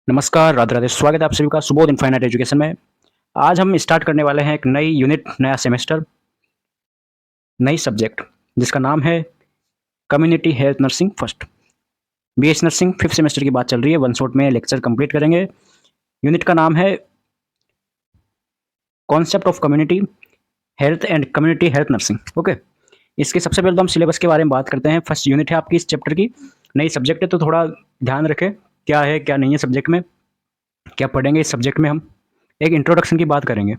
नमस्कार, राधे राधे। स्वागत है आप सभी का सुबोध इनफाइनाइट एजुकेशन में। आज हम स्टार्ट करने वाले हैं एक नई यूनिट, नया सेमेस्टर, नई सब्जेक्ट जिसका नाम है community health nursing first. BS nursing fifth semester की बात चल रही है। वन शॉट में लेक्चर कंप्लीट करेंगे। यूनिट का नाम है concept of community health and community health nursing. Okay, इसके सबसे पहले तो हम सिलेबस के बारे में बात करते हैं। फर्स्ट यूनिट है आपकी इस चैप्टर की, नई सब्जेक्ट है तो थोड़ा ध्यान रखें क्या है क्या नहीं है सब्जेक्ट में, क्या पढ़ेंगे इस सब्जेक्ट में। हम एक इंट्रोडक्शन की बात करेंगे।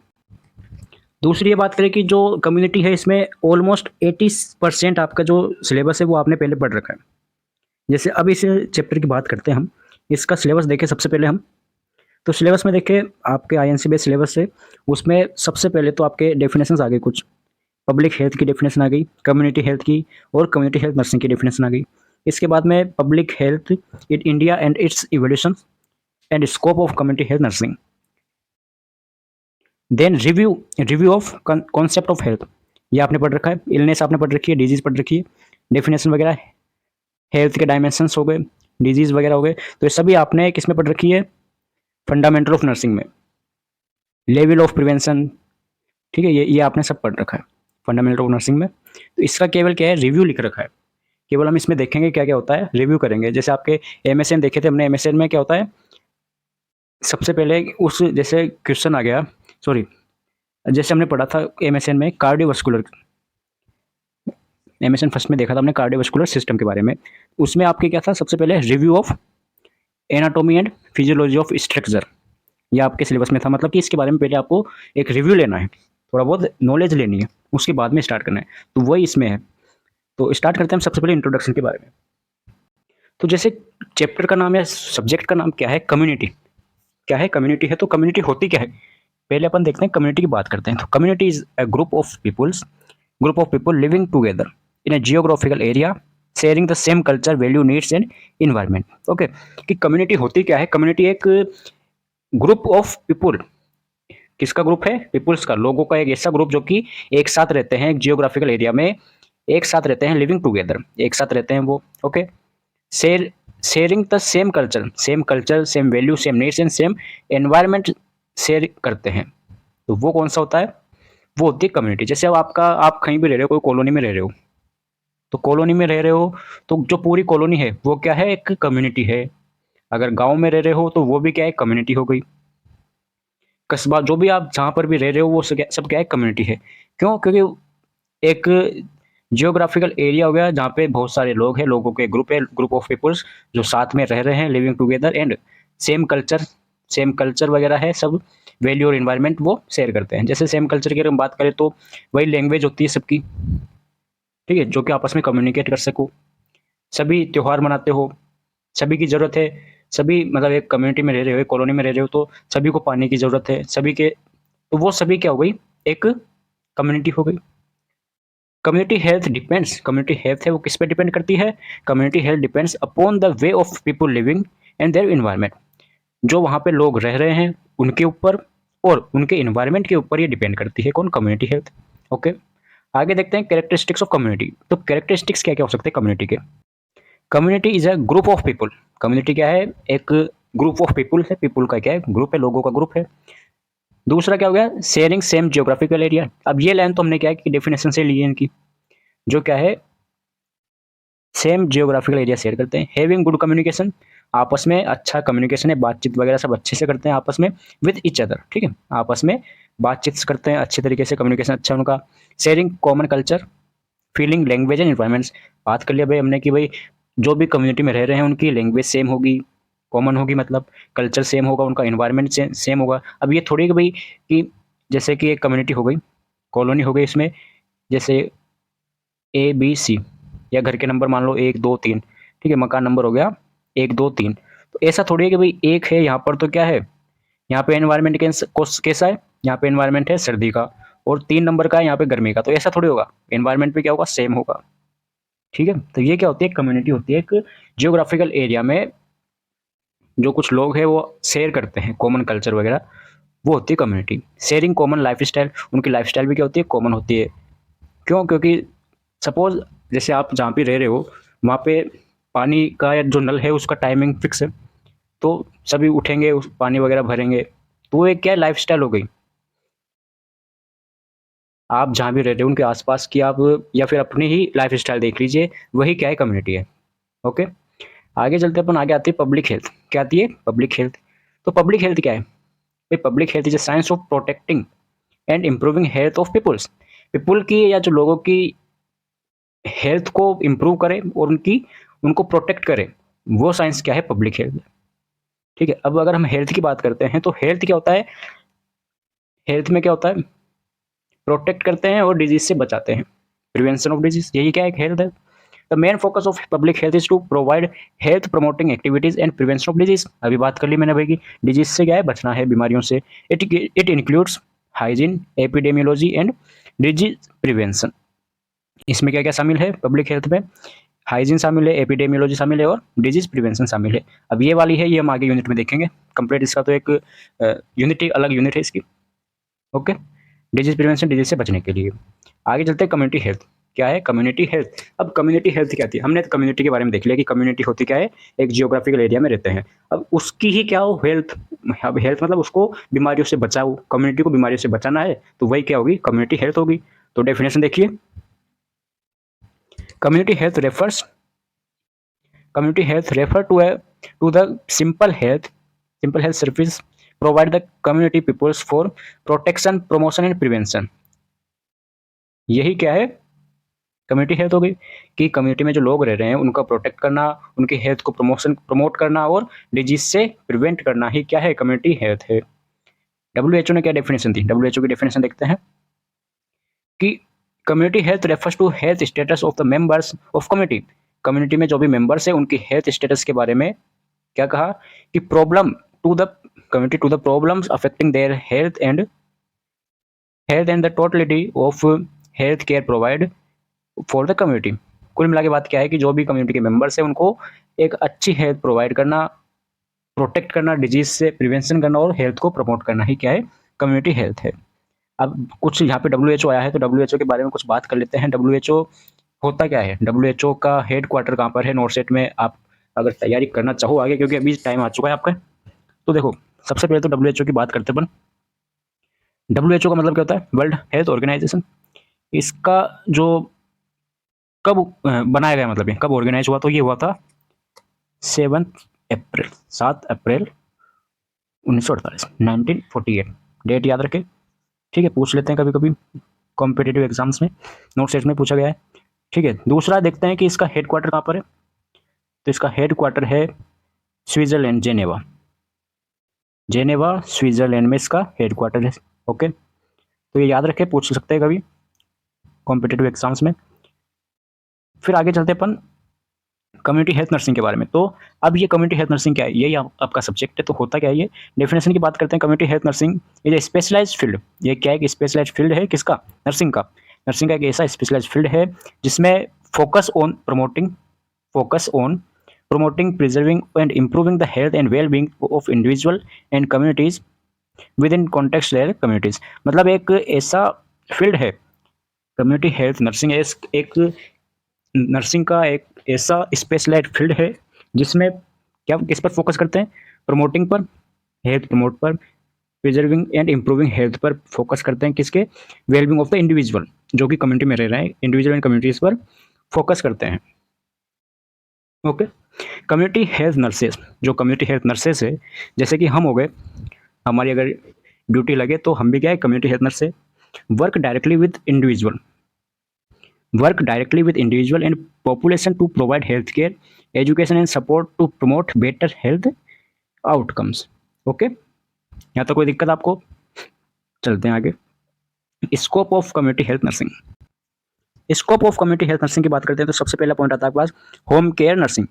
दूसरी ये बात करें कि जो कम्युनिटी है इसमें ऑलमोस्ट 80% आपका जो सिलेबस है वो आपने पहले पढ़ रखा है। जैसे अब इस चैप्टर की बात करते हैं हम, इसका सिलेबस देखें सबसे पहले हम। तो सिलेबस में देखें आपके आईएनसी बेस्ड सिलेबस है, उसमें सबसे पहले तो आपके डेफिनेशंस आ गए कुछ। पब्लिक हेल्थ की डेफिनेशन आ गई, कम्युनिटी हेल्थ की और कम्युनिटी हेल्थ नर्सिंग की डेफिनेशन आ गई। इसके बाद में public health in India and its evolution and scope of community health nursing. Then review review of concept of health, ये आपने पढ़ रखा है। इलनेस आपने पढ़ रखी है, डिजीज पढ़ रखी है, डेफिनेशन वगैरह, हेल्थ के डायमेंशंस हो गए, डिजीज वगैरह हो गए। तो ये सभी आपने किस में पढ़ रखी है? फंडामेंटल ऑफ नर्सिंग में। लेवल ऑफ प्रिवेंशन, ठीक है, ये आपने सब पढ़ रखा है फंडामेंटल ऑफ नर्सिंग में। तो इसका केवल क्या है, रिव्यू लिख रखा है। केवल हम इसमें देखेंगे क्या क्या होता है, रिव्यू करेंगे। जैसे आपके एमएसएन देखे थे हमने, एमएसएन में क्या होता है, सबसे पहले उस जैसे क्वेश्चन आ गया, सॉरी, जैसे हमने पढ़ा था एमएसएन में कार्डियोवास्कुलर, एमएसएन फर्स्ट में देखा था हमने कार्डियोवास्कुलर सिस्टम के बारे में। उसमें आपके क्या था, सबसे पहले review of anatomy and physiology of structure, ये आपके सिलेबस में था। मतलब कि इसके बारे में पहले आपको एक रिव्यू लेना है, थोड़ा बहुत नॉलेज लेनी है, उसके बाद में स्टार्ट करना है। तो वही इसमें है। तो स्टार्ट करते हैं हम सबसे पहले इंट्रोडक्शन के बारे में। तो जैसे चैप्टर का नाम या सब्जेक्ट का नाम क्या है, कम्युनिटी। क्या है कम्युनिटी? है तो कम्युनिटी होती क्या है, पहले अपन देखते हैं कम्युनिटी की बात करते हैं। तो community is a group of people living together in a geographical area sharing the same culture, value, needs and environment. Okay, कि कम्युनिटी होती क्या है? कम्युनिटी एक ग्रुप ऑफ पीपल, किसका ग्रुप है? पीपल्स का, लोगों का एक ऐसा ग्रुप जो कि एक साथ रहते हैं, एक जियोग्राफिकल एरिया में एक साथ रहते हैं, लिविंग टुगेदर, एक साथ रहते हैं वो। Okay, share sharing the same culture, same value, same needs and same environment share करते हैं। तो वो कौन सा होता है? वो होती है कम्युनिटी। जैसे अब आप कहीं भी रह रहे हो, कोई कॉलोनी में रह रहे हो, तो कॉलोनी में रह रहे हो तो जो पूरी कॉलोनी है वो क्या है, एक कम्युनिटी है। अगर गांव में रह रहे हो तो वो भी क्या है, कम्युनिटी हो गई। कस्बा, जो भी आप जहाँ पर भी रह रहे हो वो सब क्या है, कम्युनिटी है। क्यों? क्योंकि एक जियोग्राफिकल एरिया हो गया जहाँ पे बहुत सारे लोग हैं, लोगों के ग्रुप है, ग्रुप ऑफ पीपल्स जो साथ में रह रहे हैं, living together and same culture, same culture वगैरह है सब, वैल्यू और इन्वायरमेंट वो शेयर करते हैं। जैसे सेम कल्चर की अगर हम बात करें तो वही लैंग्वेज होती है सबकी, ठीक है, जो कि आपस में कम्युनिकेट कर सको। सभी त्योहार मनाते हो, सभी की ज़रूरत है, सभी मतलब एक कम्युनिटी में रह रहे हो, एक कॉलोनी में रह रहे हो तो सभी को पानी की ज़रूरत है, सभी के, तो वो सभी क्या हो गई, एक कम्युनिटी हो गई। कम्युनिटी हेल्थ है वो किस पे डिपेंड करती है? Community health depends upon the way of people living and their environment, जो वहाँ पे लोग रह रहे हैं उनके ऊपर और उनके इन्वायरमेंट के ऊपर ये डिपेंड करती है कौन, कम्युनिटी हेल्थ। ओके, आगे देखते हैं कैरेक्टरिस्टिक्स ऑफ कम्युनिटी। तो कैरेक्टरिस्टिक्स क्या क्या हो सकते हैं कम्युनिटी के? Community is a group of people. Community क्या है? एक ग्रुप ऑफ पीपल है, पीपल का क्या है, ग्रुप है, लोगों का ग्रुप है। दूसरा क्या हो गया, शेयरिंग सेम जियोग्राफिकल एरिया। अब ये लाइन तो हमने क्या है कि डेफिनेशन से ली है इनकी, जो क्या है, सेम जियोग्राफिकल एरिया शेयर करते हैं। हैविंग गुड कम्युनिकेशन, आपस में अच्छा कम्युनिकेशन है, बातचीत वगैरह सब अच्छे से करते हैं आपस में, विद ईच अदर, ठीक है, आपस में बातचीत करते हैं अच्छे तरीके से, कम्युनिकेशन अच्छा है उनका। Sharing common culture, feeling, language and environments. बात कर लिया भाई हमने कि भाई जो भी कम्युनिटी में रह रहे हैं उनकी लैंग्वेज सेम होगी, कॉमन होगी, मतलब कल्चर सेम होगा, उनका इन्वायरमेंट सेम होगा। अब ये थोड़ी कि भाई कि जैसे कि एक कम्युनिटी हो गई, कॉलोनी हो गई, इसमें जैसे ए बी सी, या घर के नंबर मान लो 1 2 3, ठीक है, मकान नंबर हो गया 1 2 3। तो ऐसा थोड़ी है कि भाई एक है यहाँ पर तो क्या है, यहाँ पे एनवायरमेंट कैसा है, यहाँ पे एनवायरमेंट है सर्दी का, और 3 नंबर का है यहाँ पे गर्मी का, तो ऐसा थोड़ी होगा, एनवायरमेंट पे क्या होगा, सेम होगा। ठीक है, तो ये क्या होती है, कम्युनिटी होती है एक जियोग्राफिकल एरिया में जो कुछ लोग हैं वो शेयर करते हैं कॉमन कल्चर वगैरह, वो होती है community. Sharing common life style, उनकी लाइफ स्टाइल भी क्या होती है, कॉमन होती है। क्यों? क्योंकि सपोज जैसे आप जहाँ पे रह रहे हो वहाँ पे पानी का जो नल है उसका टाइमिंग फिक्स है, तो सभी उठेंगे, उस पानी वगैरह भरेंगे, तो वो एक क्या लाइफस्टाइल हो गई। आप जहाँ भी रहते हो उनके आसपास की आप या फिर अपनी ही लाइफस्टाइल देख लीजिए, वही क्या है कम्युनिटी है। ओके, आगे चलते अपन, आगे आती है पब्लिक हेल्थ। क्या आती है? Public health. तो पब्लिक हेल्थ क्या है भाई? Public health is a science of protecting and improving health of peoples. People की या जो लोगों की हेल्थ को इम्प्रूव करे और उनको प्रोटेक्ट करे, वो साइंस क्या है? Public health. ठीक है, अब अगर हम हेल्थ की बात करते हैं तो हेल्थ क्या होता है? हेल्थ में क्या होता है? प्रोटेक्ट करते हैं और डिजीज से बचाते हैं, प्रिवेंशन ऑफ डिजीज, यही क्या है हेल्थ है। The main focus of public health is to provide health promoting activities and prevention of disease. अभी बात कर ली मैंने भाई की डिजीज से क्या है? बचना है, बीमारियों से। It includes hygiene, epidemiology and disease prevention. इसमें क्या क्या शामिल है पब्लिक हेल्थ में? हाइजीन शामिल है, एपिडेमियोलॉजी शामिल है और डिजीज प्रिवेंशन शामिल है। अब ये वाली है, ये हम आगे यूनिट में देखेंगे कंप्लीट। इसका तो एक यूनिट ही अलग यूनिट है इसकी। ओके, डिजीज प्रिवेंशन, डिजीज से बचने के लिए। आगे चलते हैं कम्युनिटी हेल्थ। क्या है कम्युनिटी हेल्थ? अब कम्युनिटी हेल्थ क्या थी? हमने तो कम्युनिटी के बारे में देख लिया कि कम्युनिटी होती क्या है, एक जियोग्राफिकल एरिया में रहते हैं। अब उसकी ही क्या हो हेल्थ। अब हेल्थ मतलब उसको बीमारियों से बचाओ, कम्युनिटी को बीमारियों से बचाना है, तो वही क्या होगी? कम्युनिटी हेल्थ होगी। तो डेफिनेशन देखिए, community health refers to the simple health service provide the community peoples for protection, promotion and prevention। यही क्या है? कम्युनिटी हेल्थ हो गई कि कम्युनिटी में जो लोग रह रहे हैं उनका प्रोटेक्ट करना, उनकी हेल्थ को प्रमोट करना और डिजीज से प्रिवेंट करना ही क्या है? कम्युनिटी हेल्थ है। डब्ल्यूएचओ ने क्या डेफिनेशन दी? डब्ल्यूएचओ की डेफिनेशन देखते हैं कि community health refers to health status of the members of community. Community में जो भी मेंबर्स है उनकी हेल्थ स्टेटस के बारे में क्या कहा कि problem to the community to the problems affecting their health and the totality of health care provide for the community. कुल मिला के बात क्या है कि जो भी कम्युनिटी के मेंबर्स है उनको एक अच्छी हेल्थ प्रोवाइड करना, प्रोटेक्ट करना, डिजीज से प्रिवेंशन करना और हेल्थ को प्रमोट करना ही क्या है? कम्युनिटी हेल्थ है। अब कुछ यहाँ पे डब्ल्यूएचओ आया है तो डब्ल्यूएचओ के बारे में कुछ बात कर लेते हैं। डब्ल्यूएचओ होता क्या है? डब्ल्यूएचओ का हेड क्वार्टर कहाँ पर है? नॉर्थ में। आप अगर तैयारी करना चाहो आगे, क्योंकि अभी टाइम आ चुका है आपका, तो देखो सबसे पहले तो डब्ल्यूएचओ की बात करते हैं अपन। डब्ल्यूएचओ का मतलब क्या होता है? World Health Organization. इसका जो कब बनाया गया, मतलब ये कब ऑर्गेनाइज हुआ? तो ये हुआ था 7 अप्रैल 7 अप्रैल 1948, 1948। डेट याद रखें। ठीक है, पूछ लेते हैं कभी कभी कॉम्पिटेटिव एग्जाम्स में, नोट सेट में पूछा गया है। ठीक है, दूसरा देखते हैं कि इसका हेड क्वार्टर कहाँ पर है। तो इसका हेड क्वार्टर है स्विट्जरलैंड, जेनेवा। जेनेवा स्विट्जरलैंड में इसका हेड क्वार्टर है। ओके, तो ये याद रखें, पूछ सकते हैं कभी कॉम्पिटेटिव एग्जाम्स में। फिर आगे चलते अपन कम्युनिटी हेल्थ नर्सिंग के बारे में। तो अब ये कम्युनिटी हेल्थ नर्सिंग क्या है? यही आपका सब्जेक्ट है, तो होता क्या है ये? डेफिनेशन की बात करते हैं। Community health nursing is a specialised field. ये क्या है कि स्पेशलाइज्ड फील्ड है किसका? नर्सिंग का। नर्सिंग का एक ऐसा स्पेशलाइज्ड फील्ड है जिसमें focus on promoting, preserving and improving the health and well-being of individual and communities within context their communities। मतलब एक ऐसा फील्ड है कम्युनिटी हेल्थ नर्सिंग, एक नर्सिंग का एक ऐसा स्पेशलाइज्ड फील्ड है जिसमें क्या किस पर फोकस करते हैं? प्रमोटिंग पर, हेल्थ प्रमोट पर, प्रिजर्विंग एंड इम्प्रूविंग हेल्थ पर फोकस करते हैं। किसके? वेलबिंग ऑफ द इंडिविजुअल, जो कि कम्युनिटी में रह रहे हैं, इंडिविजुअल एंड कम्युनिटीज पर फोकस करते हैं। ओके, कम्युनिटी हेल्थ नर्सेज, जो कम्युनिटी हेल्थ नर्सेज है, जैसे कि हम हो गए, हमारी अगर ड्यूटी लगे तो हम भी क्या है? कम्युनिटी हेल्थ नर्स है। Work directly with individual and population to provide health care, education and support to promote better health outcomes. Okay, यहाँ तक कोई दिक्कत आपको? चलते हैं आगे। Scope of community health nursing. Scope of community health nursing की बात करते हैं तो सबसे पहला पॉइंट आता है आपके पास home care nursing.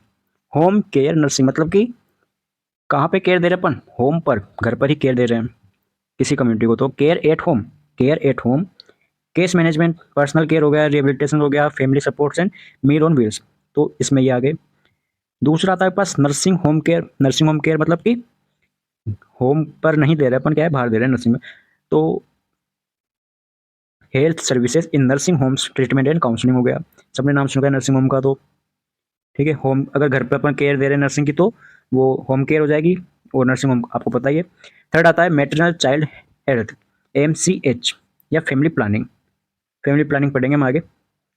Home care nursing मतलब कि कहाँ पे केयर दे रहे हैं अपन? होम पर, घर पर ही केयर दे रहे हैं किसी कम्युनिटी को। तो care at home, case management, personal care हो गया, रिहेबिलिटेशन हो गया, family supports and meal on wheels. तो इसमें ये आ गए। दूसरा आता है पास nursing home care. Nursing home care मतलब कि होम पर नहीं दे रहे अपन, क्या है? बाहर दे रहे हैं नर्सिंग में। तो health services in nursing homes, treatment and counselling हो गया। सबने नाम सुना है नर्सिंग होम का। तो ठीक है, होम अगर घर पर अपन केयर दे रहे हैं नर्सिंग की, तो वो होम केयर हो जाएगी, और नर्सिंग होम आपको पता ही है। थर्ड आता है मैटरनल चाइल्ड हेल्थ, MCH, या फैमिली प्लानिंग। फैमिली प्लानिंग पढ़ेंगे हम आगे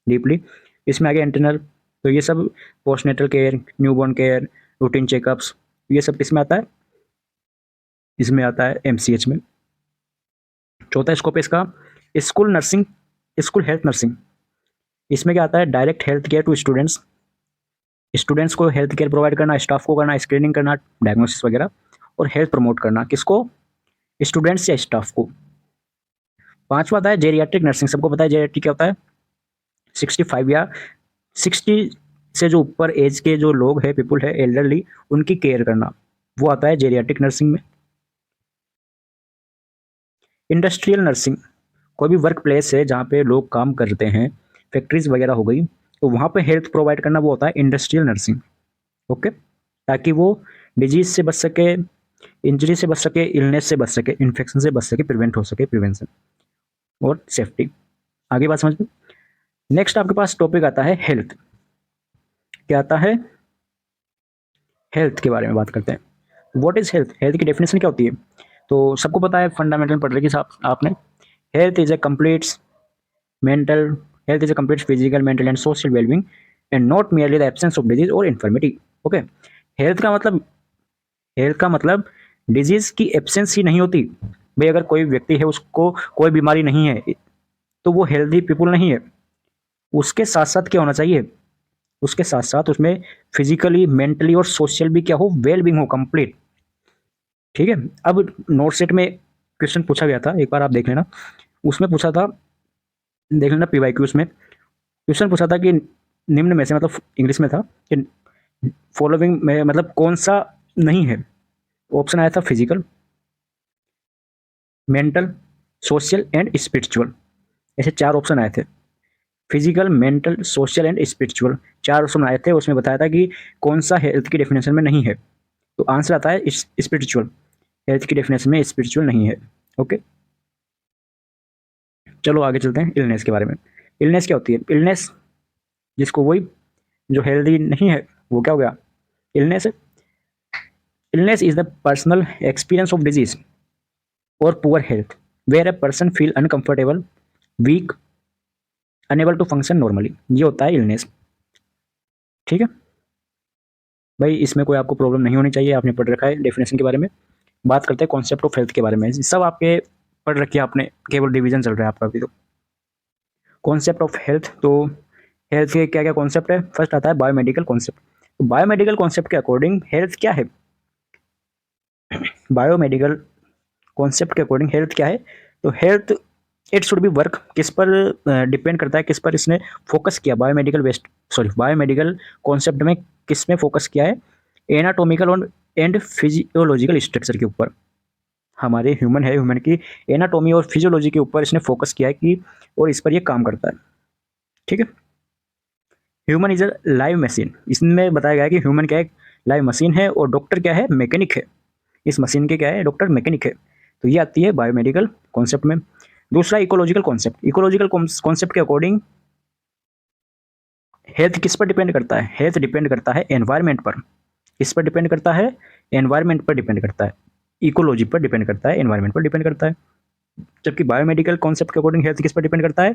डीपली। इसमें आगे इंटरनल, तो ये सब postnatal care, newborn care, routine checkups, ये सब किस में आता है, इसमें आता है MCH में। चौथा स्कोप है इसका school nursing, school health nursing. इसमें क्या आता है, direct health care to students, students को हेल्थ केयर प्रोवाइड करना, स्टाफ को करना, स्क्रीनिंग करना, डायग्नोसिस वगैरह, और हेल्थ प्रमोट करना, किसको, स्टूडेंट्स या स्टाफ को। पांचवा आता है जेरियाट्रिक नर्सिंग। सबको पता है जेरियाट्रिक क्या होता है, 65 या 60 से जो ऊपर एज के जो लोग हैं, पीपुल है, एल्डरली, उनकी केयर करना, वो आता है जेरियाट्रिक नर्सिंग में। इंडस्ट्रियल नर्सिंग, कोई भी वर्क प्लेस है जहाँ पे लोग काम करते हैं, फैक्ट्रीज वगैरह हो गई, तो वहाँ पे हेल्थ प्रोवाइड करना, वो होता है इंडस्ट्रियल नर्सिंग। ओके, ताकि वो डिजीज से बच सके, इंजरी से बच सके, इलनेस से बच सके, इन्फेक्शन से बच सके, प्रिवेंट हो सके, प्रिवेंशन और सेफ्टी। आगे बात समझ में। नेक्स्ट आपके पास टॉपिक आता है हेल्थ। क्या आता है, हेल्थ के बारे में बात करते हैं। व्हाट इज हेल्थ, हेल्थ की डेफिनेशन क्या होती है। तो सबको पता है, फंडामेंटल पढ़ रखी साहब आपने। Health is a complete mental, health is a complete physical, mental and social wellbeing, and not merely the absence of disease और इन्फर्मिटी। ओके, हेल्थ का मतलब, हेल्थ का मतलब डिजीज की एब्सेंस ही नहीं होती। भाई अगर कोई व्यक्ति है, उसको कोई बीमारी नहीं है, तो वो हेल्दी पीपुल नहीं है। उसके साथ साथ क्या होना चाहिए, उसके साथ साथ उसमें फिजिकली, मेंटली और सोशल भी क्या हो, वेल बींग हो, कंप्लीट। ठीक है। अब नोट सेट में क्वेश्चन पूछा गया था, एक बार आप देख लेना, उसमें पूछा था, देख लेना PYQs में क्वेश्चन पूछा था कि निम्न में से, मतलब इंग्लिश में था कि फॉलोइंग में मतलब कौन सा नहीं है। ऑप्शन आया था physical, mental, social and spiritual. ऐसे चार ऑप्शन आए थे, physical, mental, social and spiritual, चार ऑप्शन आए थे। उसमें बताया था कि कौन सा हेल्थ की डेफिनेशन में नहीं है, तो आंसर आता है स्पिरिचुअल। हेल्थ की डेफिनेशन में स्पिरिचुअल नहीं है। ओके, चलो आगे चलते हैं इलनेस के बारे में। इलनेस क्या होती है, इलनेस जिसको वही, जो हेल्दी नहीं है वो क्या हो गया, illness. Illness is the personal experience of disease और poor health where a person feel uncomfortable, weak, unable to function normally, ये होता है इलनेस। ठीक है भाई, इसमें कोई आपको प्रॉब्लम नहीं होनी चाहिए, आपने पढ़ रखा है डेफिनेशन के बारे में। बात करते हैं कॉन्सेप्ट ऑफ हेल्थ के बारे में। सब आपके पढ़ रखी है आपने, केवल डिवीजन चल रहा है आपका अभी। तो कॉन्सेप्ट ऑफ हेल्थ, तो हेल्थ के क्या क्या कॉन्सेप्ट है। फर्स्ट आता है बायोमेडिकल कॉन्सेप्ट। तो बायोमेडिकल कॉन्सेप्ट के अकॉर्डिंग हेल्थ क्या है, बायोमेडिकल कॉन्सेप्ट के अकॉर्डिंग हेल्थ क्या है। तो health, it should be work, किस पर डिपेंड करता है, किस पर इसने फोकस किया, biomedical waste, sorry, biomedical concept में किस में फोकस किया है, एनाटोमिकल और एंड फिजियोलॉजिकल स्ट्रक्चर के ऊपर। हमारे ह्यूमन है, ह्यूमन की एनाटोमी और फिजियोलॉजी के ऊपर इसने फोकस किया है कि, और इस पर ये काम करता है। ठीक है, human is a live machine. इसमें बताया गया है कि ह्यूमन क्या है, लाइव मशीन है, और डॉक्टर क्या है, मैकेनिक है। इस मशीन के क्या है, डॉक्टर मैकेनिक है। तो ये आती है बायोमेडिकल कॉन्सेप्ट में। दूसरा इकोलॉजिकल कॉन्सेप्ट। इकोलॉजिकल कॉन्सेप्ट के अकॉर्डिंग हेल्थ किस पर डिपेंड करता है, हेल्थ डिपेंड करता है एनवायरनमेंट पर। किस पर डिपेंड करता है, एनवायरनमेंट पर डिपेंड करता है, इकोलॉजी पर डिपेंड करता है, एनवायरनमेंट पर डिपेंड करता है। जबकि बायोमेडिकल कॉन्सेप्ट के अकॉर्डिंग हेल्थ किस पर डिपेंड करता है,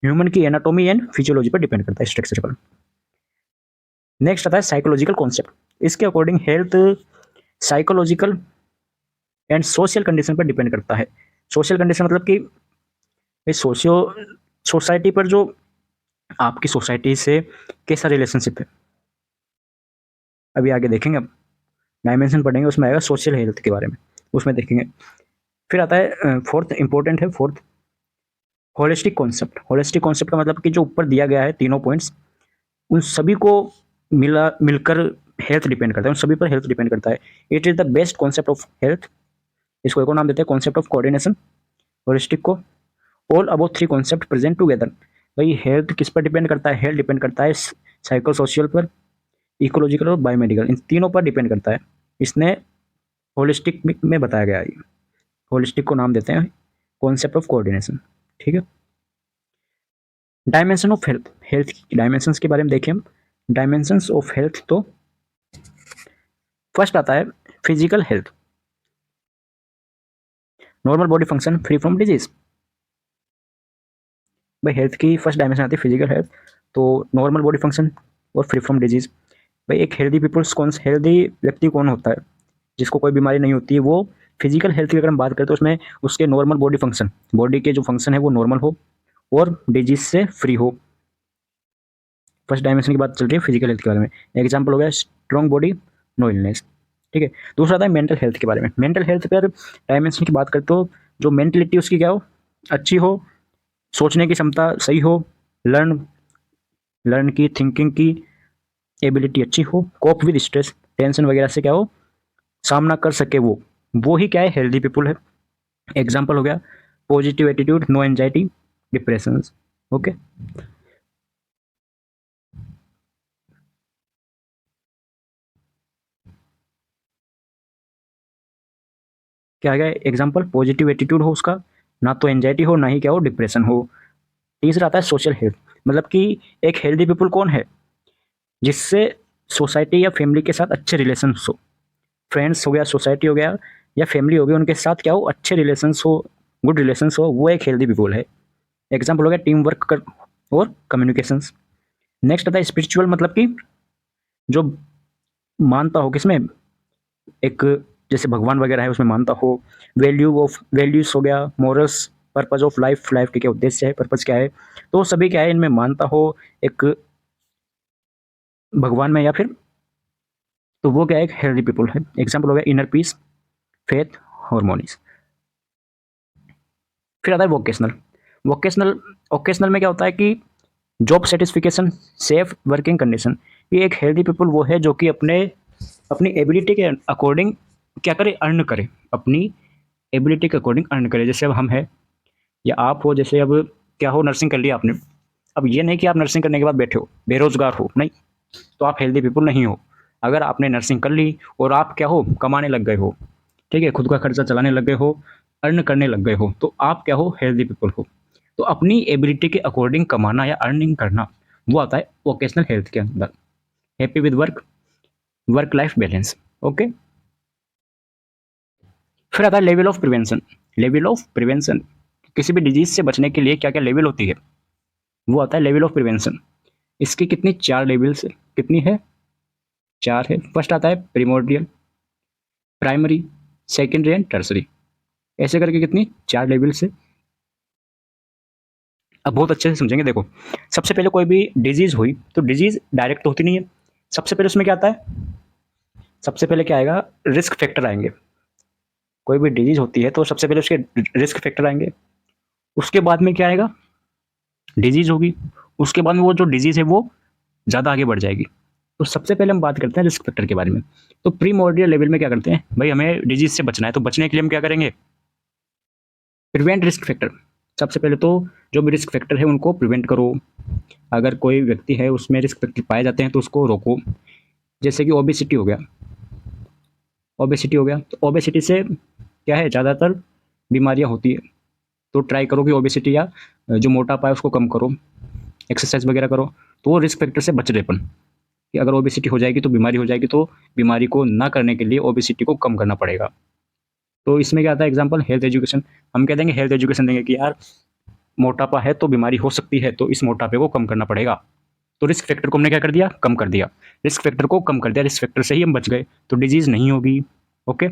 ह्यूमन की एनाटॉमी एंड फिजियोलॉजी पर डिपेंड करता है, स्ट्रक्चर पर। नेक्स्ट आता है साइकोलॉजिकल कॉन्सेप्ट। इसके according health psychological and social condition पर डिपेंड करता है। सोशल कंडीशन मतलब कि सोशियो, सोसाइटी पर, जो आपकी सोसाइटी से कैसा रिलेशनशिप है, अभी आगे देखेंगे। अब डायमेंशन पढ़ेंगे, उसमें आएगा सोशल हेल्थ के बारे में, उसमें देखेंगे। फिर आता है फोर्थ, इंपॉर्टेंट है fourth, holistic concept. Holistic concept का मतलब कि जो ऊपर दिया गया है तीनों पॉइंट्स, उन सभी को मिलकर हेल्थ डिपेंड करता है, उन सभी पर हेल्थ डिपेंड करता है। It is the best concept of health. इसको एक और नाम देते हैं कॉन्सेप्ट ऑफ कोऑर्डिनेशन, होलिस्टिक को। All about three concept present together. भाई हेल्थ किस पर डिपेंड करता है, हेल्थ डिपेंड करता है साइको सोशल पर, इकोलॉजिकल और बायोमेडिकल, इन तीनों पर डिपेंड करता है। इसने होलिस्टिक में बताया गया है। होलिस्टिक को नाम देते हैं कॉन्सेप्ट ऑफ कोऑर्डिनेशन। ठीक है, डायमेंशन ऑफ हेल्थ। हेल्थ की डायमेंशंस के बारे में देखें हम। डायमेंशंस ऑफ हेल्थ, तो फर्स्ट आता है physical health, normal body function free from disease. भाई हेल्थ की फर्स्ट डायमेंशन आती है फिजिकल हेल्थ, तो नॉर्मल बॉडी फंक्शन और फ्री फ्रॉम डिजीज। भाई एक हेल्दी पीपल्स कौन, हेल्दी व्यक्ति कौन होता है, जिसको कोई बीमारी नहीं होती है, वो फिजिकल हेल्थ की अगर हम बात करें तो उसमें उसके नॉर्मल बॉडी फंक्शन, बॉडी के जो फंक्शन है वो नॉर्मल हो और डिजीज से फ्री हो। फर्स्ट डायमेंशन की बात चल रही है फिजिकल हेल्थ के बारे में। एग्जाम्पल हो गया स्ट्रॉन्ग बॉडी, नो इलनेस। ठीक है। दूसरा आता है मेंटल हेल्थ के बारे में। मेंटल हेल्थ पर डायमेंशन की बात करें तो जो मेंटलिटी उसकी क्या हो, अच्छी हो, सोचने की क्षमता सही हो, लर्न लर्न की थिंकिंग की एबिलिटी अच्छी हो, कोप विद स्ट्रेस, टेंशन वगैरह से क्या हो, सामना कर सके, वो ही क्या है, हेल्दी पीपल है। एग्जाम्पल हो गया positive attitude, no anxiety, depression. Okay. क्या आ गया एग्जाम्पल, पॉजिटिव एटीट्यूड हो उसका, ना तो एंजाइटी हो ना ही क्या हो डिप्रेशन हो। तीसरा आता है सोशल हेल्थ, मतलब कि एक हेल्दी पीपल कौन है, जिससे सोसाइटी या फैमिली के साथ अच्छे रिलेशन हो, फ्रेंड्स हो गया, सोसाइटी हो गया या फैमिली हो गई, उनके साथ क्या हो अच्छे रिलेशंस हो, गुड रिलेशंस हो, वो एक हेल्दी पीपल है। एग्जाम्पल हो गया टीम वर्क कर और कम्युनिकेशंस। नेक्स्ट आता है स्पिरिचुअल, मतलब कि जो मानता हो किसमें, एक जैसे भगवान वगैरह है उसमें मानता हो। वैल्यूज हो गया, morals, purpose of life, life के क्या उद्देश्य है, पर्पज क्या है, तो सभी क्या है इनमें मानता हो एक भगवान में या फिर, तो वो क्या है एक हेल्दी पीपल है। एग्जाम्पल हो गया इनर पीस, फेथ, हार्मोनीज। फिर आता है वोकेशनल। वोकेशनल वोकेशनल में क्या होता है कि job satisfaction, safe working condition. ये एक हेल्दी पीपल वो है जो कि अपने अपनी एबिलिटी के अकॉर्डिंग क्या करे, अर्न करे, अपनी एबिलिटी के अकॉर्डिंग अर्न करे। जैसे अब हम हैं या आप हो, जैसे अब क्या हो, नर्सिंग कर लिया आपने, अब ये नहीं कि आप नर्सिंग करने के बाद बैठे हो बेरोजगार हो, नहीं, तो आप हेल्दी पीपल नहीं हो। अगर आपने नर्सिंग कर ली और आप क्या हो, कमाने लग गए हो, ठीक है, खुद का खर्चा चलाने लग गए हो, अर्न करने लग गए हो, तो आप क्या हो, हेल्दी पीपल हो। तो अपनी एबिलिटी के अकॉर्डिंग कमाना या अर्निंग करना, वो आता है वोकेशनल हेल्थ के अंदर। Happy with work, work life balance. Okay. फिर आता है level of prevention. Level of prevention, किसी भी डिजीज से बचने के लिए क्या क्या लेवल होती है, वो आता है लेवल ऑफ प्रिवेंशन। इसकी कितनी, 4 लेवल्स, कितनी है, 4 है। फर्स्ट आता है primordial, primary, secondary and tertiary. ऐसे करके कितनी, 4 लेवल्स है। अब बहुत अच्छे से समझेंगे, देखो सबसे पहले कोई भी डिजीज हुई तो डिजीज डायरेक्ट तो होती नहीं है। सबसे पहले उसमें क्या आता है, सबसे पहले क्या आएगा, रिस्क फैक्टर आएंगे। कोई भी डिजीज होती है तो सबसे पहले उसके रिस्क फैक्टर आएंगे। उसके बाद में क्या आएगा, डिजीज होगी, उसके बाद में वो जो डिजीज है वो ज़्यादा आगे बढ़ जाएगी। तो सबसे पहले हम बात करते हैं रिस्क फैक्टर के बारे में। तो प्री मॉर्डियल लेवल में क्या करते हैं, भाई हमें डिजीज से बचना है, तो बचने के लिए हम क्या करेंगे, प्रिवेंट रिस्क फैक्टर। सबसे पहले तो जो भी रिस्क फैक्टर है उनको प्रिवेंट करो। अगर कोई व्यक्ति है उसमें रिस्क फैक्टर पाए जाते हैं तो उसको रोको। जैसे कि ओबेसिटी हो गया, ओबेसिटी हो गया, तो ओबेसिटी से क्या है, ज़्यादातर बीमारियां होती है। तो ट्राई करो कि ओबेसिटी या जो मोटापा है उसको कम करो, एक्सरसाइज वगैरह करो, तो वो रिस्क फैक्टर से बच रहे अपन, कि अगर ओबेसिटी हो जाएगी तो बीमारी हो जाएगी, तो बीमारी को ना करने के लिए ओबेसिटी को कम करना पड़ेगा। तो इसमें क्या आता है एग्जाम्पल, हेल्थ एजुकेशन। हम कह देंगे हेल्थ एजुकेशन देंगे कि यार मोटापा है तो बीमारी हो सकती है, तो इस मोटापे को कम करना पड़ेगा। तो रिस्क फैक्टर को हमने क्या कर दिया, कम कर दिया, रिस्क फैक्टर को कम कर दिया, रिस्क फैक्टर से ही हम बच गए, तो डिजीज नहीं होगी। ओके।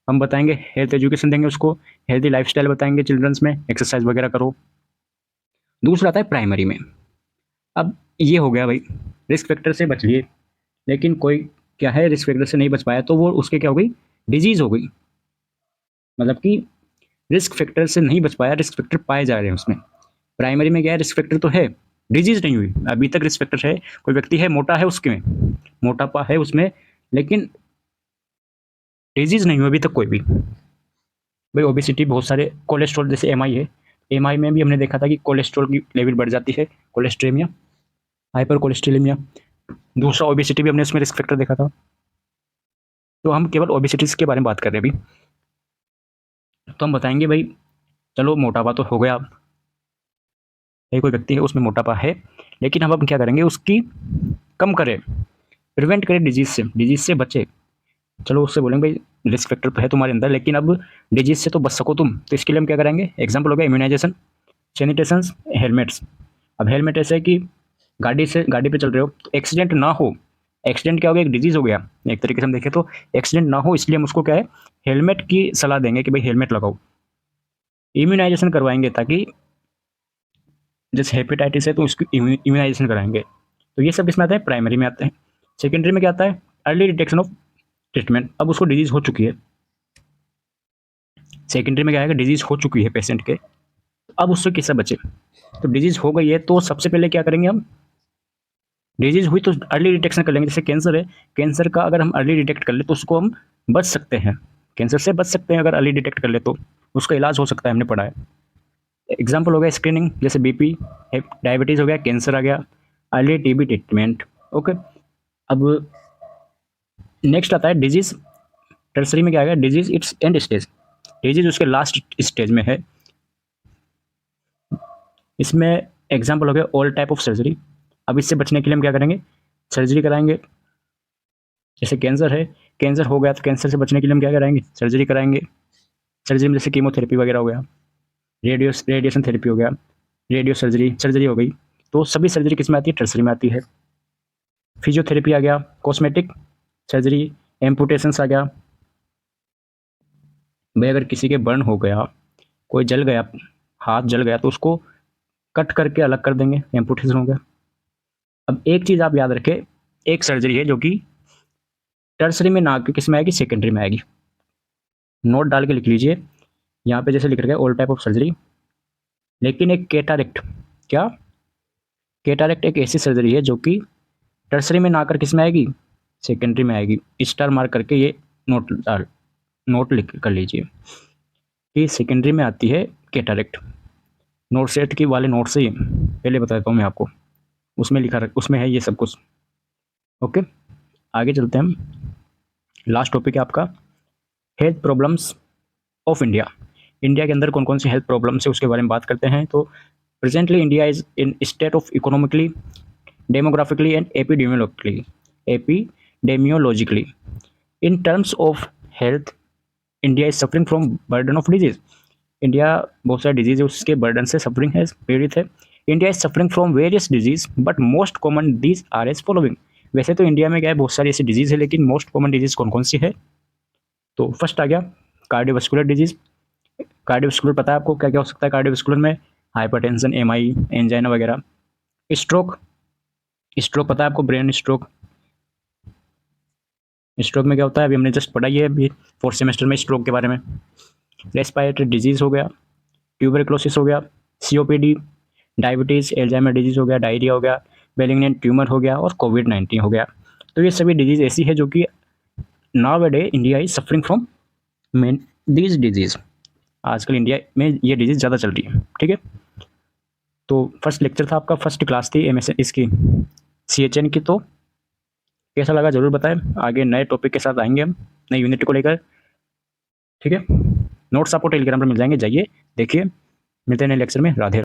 हम बताएंगे हेल्थ एजुकेशन देंगे उसको, हेल्थी लाइफस्टाइल बताएंगे चिल्ड्रंस में, एक्सरसाइज वगैरह करो। दूसरा आता है प्राइमरी में। अब ये हो गया भाई, रिस्क फैक्टर से बच लिए, लेकिन कोई क्या है रिस्क फैक्टर से नहीं बच पाया, तो वो उसके क्या हो गई, डिजीज हो गई। मतलब कि रिस्क फैक्टर से नहीं बच पाया, रिस्क फैक्टर पाए जा रहे हैं उसमें। प्राइमरी में क्या है, रिस्क फैक्टर तो है, डिजीज नहीं हुई अभी तक, रिस्क फैक्टर है। कोई व्यक्ति है मोटा है, उसके में मोटापा है उसमें, लेकिन डिजीज नहीं हुई अभी तक कोई भी। भाई ओबेसिटी, बहुत सारे कोलेस्ट्रॉल, जैसे एमआई है, एमआई में भी हमने देखा था कि कोलेस्ट्रॉल की लेवल बढ़ जाती है, कोलेस्ट्रेमिया, हाइपर कोलेस्ट्रेमिया। दूसरा ओबेसिटी भी हमने इसमें रिस्क फैक्टर देखा था। तो हम केवल ओबेसिटीज के बारे में बात कर रहे हैं अभी। तो हम बताएंगे भाई, चलो मोटापा तो हो गया, कोई व्यक्ति है उसमें मोटापा है, लेकिन हम अब क्या करेंगे, उसकी कम करें, प्रिवेंट करें डिजीज से बचे। चलो उससे बोलेंगे भाई रिस्क फैक्टर तो है तुम्हारे अंदर, लेकिन अब डिजीज से तो बच सको तुम, तो इसके लिए हम क्या करेंगे, एग्जाम्पल हो गया इम्यूनाइजेशन, सैनिटेशन, हेलमेट्स। अब हेलमेट ऐसा है कि गाड़ी पे चल रहे हो तो एक्सीडेंट ना हो। एक्सीडेंट क्या हो गया, एक डिजीज हो गया एक तरीके से हम देखें तो, एक्सीडेंट ना हो इसलिए हम उसको क्या है, हेलमेट की सलाह देंगे कि भाई हेलमेट लगाओ। इम्यूनाइजेशन करवाएंगे ताकि जैसे हेपेटाइटिस है तो उसकी इम्यूनाइजेशन कराएंगे। तो ये सब किसमें आता है, प्राइमरी में आते हैं। सेकेंडरी में क्या आता है, अर्ली डिटेक्शन ऑफ ट्रीटमेंट। अब उसको डिजीज हो चुकी है, सेकेंडरी में क्या है, डिजीज हो चुकी है पेशेंट के, अब उससे किससे बचे। तो डिजीज हो गई है तो सबसे पहले क्या करेंगे हम, डिजीज हुई तो अर्ली डिटेक्शन कर लेंगे। जैसे कैंसर है, कैंसर का अगर हम अर्ली डिटेक्ट कर ले तो उसको हम बच सकते हैं, कैंसर से बच सकते हैं अगर अर्ली डिटेक्ट कर ले तो उसका इलाज हो सकता है, हमने पढ़ा है। एग्जाम्पल हो गया स्क्रीनिंग, जैसे बीपी, डायबिटीज़ हो गया, कैंसर आ गया, अर्ली टीबी ट्रीटमेंट। ओके। अब नेक्स्ट आता है डिजीज, टर्सरी में क्या आएगा, disease it's and stage, disease उसके लास्ट स्टेज में है। इसमें एग्जाम्पल हो गया ऑल टाइप ऑफ सर्जरी। अब इससे बचने के लिए हम क्या करेंगे, सर्जरी कराएंगे। जैसे कैंसर है, कैंसर हो गया तो कैंसर से बचने के लिए हम क्या कराएंगे, सर्जरी कराएंगे। सर्जरी में जैसे कीमोथेरेपी वगैरह हो गया, रेडिएशन थेरेपी हो गया, रेडियो सर्जरी सर्जरी हो गई। तो सभी सर्जरी किस में आती है, टर्सरी में आती है। फिजियोथेरेपी आ गया, कॉस्मेटिक सर्जरी, एम्पुटेशंस आ गया। भाई अगर किसी के बर्न हो गया, कोई जल गया, हाथ जल गया तो उसको कट करके अलग कर देंगे, एम्पुटेशन हो गया। अब एक चीज़ आप याद रखें, एक सर्जरी है जो कि टर्सरी में ना किस में आएगी, सेकेंडरी में आएगी। नोट डाल के लिख लीजिए, यहाँ पे जैसे लिख रखा है ऑल टाइप ऑफ सर्जरी, लेकिन एक कैटारेक्ट, क्या, कैटारेक्ट एक ऐसी सर्जरी है जो कि टर्सरी में ना आकर किस में आएगी, सेकेंडरी में आएगी। स्टार मार्क करके ये नोट लिख कर लीजिए कि सेकेंडरी में आती है कैटारेक्ट। नोट सेट की वाले नोट से ही पहले बता देता हूँ मैं आपको, उसमें उसमें है ये सब कुछ। ओके, आगे चलते हैं हम। लास्ट टॉपिक है आपका health problems of India. India के अंदर कौन कौन सी हेल्थ प्रॉब्लम्स है उसके बारे में बात करते हैं। तो presently India is in state of economically, demographically and epidemiologically. In terms of health, India is suffering from burden of disease. India बहुत सारे डिजीज है उसके बर्डन से सफरिंग है, पीड़ित है। India is suffering from various disease but most common these are as following. वैसे तो इंडिया में क्या है, बहुत सारी ऐसी डिजीज है, लेकिन मोस्ट कॉमन डिजीज कौन कौन सी है। तो फर्स्ट आ गया कार्डियोवास्कुलर डिजीज। कार्डियोवास्कुलर पता है आपको क्या क्या हो सकता है कार्डियोवास्कुलर में, हाइपरटेंशन, एमआई, एंजाइना वगैरह। स्ट्रोक, स्ट्रोक पता है आपको, ब्रेन स्ट्रोक। स्ट्रोक में क्या होता है, अभी हमने जस्ट पढ़ा ही है अभी फोर्थ सेमेस्टर में स्ट्रोक के बारे में। रेस्पिरेटरी डिजीज हो गया, ट्यूबरक्लोसिस हो गया, सीओपीडी, डायबिटीज़, एल्जाइमर डिजीज़ हो गया, डायरिया हो गया, बेलिग्नेंट ट्यूमर हो गया और कोविड-19 हो गया। तो ये सभी डिजीज़ ऐसी है जो कि now a day India is suffering from main these disease. आजकल इंडिया में ये डिजीज़ ज़्यादा चल रही है, ठीक है। तो फर्स्ट लेक्चर था आपका, फर्स्ट क्लास थी एमएस इसकी सीएचएन की। तो कैसा लगा ज़रूर बताएं। आगे नए टॉपिक के साथ आएंगे हम, नई यूनिट को लेकर, ठीक है। नोट्स आपको टेलीग्राम पर मिल जाएंगे, जाइए देखिए। मिलते हैं नए लेक्चर में। राधे।